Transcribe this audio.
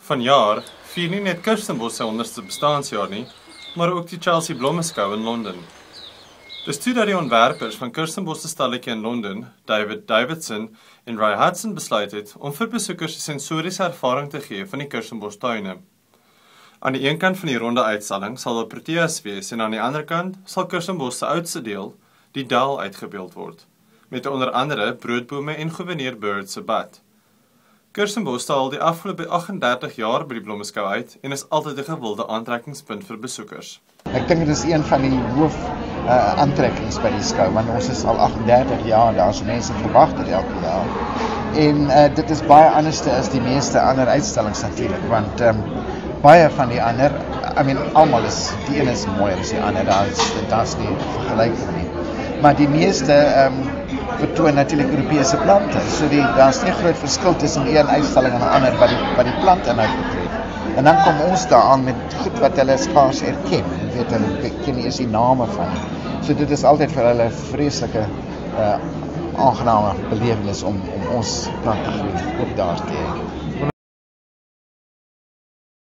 Vanjaar vier nie net Kirstenbosch sy 100ste bestaanjaar nie, maar ook die Chelsea Blommeskou in Londen. Dis toe dat die ontwerpers van Kirstenbosch se stalletjie in Londen, David Davidson en Ray Hudson besluit het om vir besoekers 'n sensoriese ervaring te gee van die Kirstenbosch tuine. Aan die een kant van die ronde uitstalling sal daar Proteas wees en aan die ander kant sal Kirstenbosch se oudste deel, die Dal, uitgebeeld word, met onder andere broodbome en Gouverneur Bird se bad. Kirstenbosch stal al die afgelope 38 jaar by die Blommeskou uit en is altyd 'n gewilde aantrekkingspunt vir besoekers. Ek dink dit is een van die hoof aantrekkings by die skou, want ons is al 38 jaar daar, so mense verwag dit elke jaar. En dit is baie anderste as die meeste ander uitstallings natuurlik, want baie van die ander, almal is, die een is mooier as die ander, daar's nie vergelyking nie. Maar die meeste vertoon natuurlik Europese plante, so daar's nie groot verskil tussen een uitstalling en 'n ander wat die plantinhoud betref. En dan kom ons daaraan met goed wat hulle skaars erken, hulle ken nie eens die name van nie. So dit is altyd vir hulle vreeslike aangename belewenis om ons plante ook daar te hê.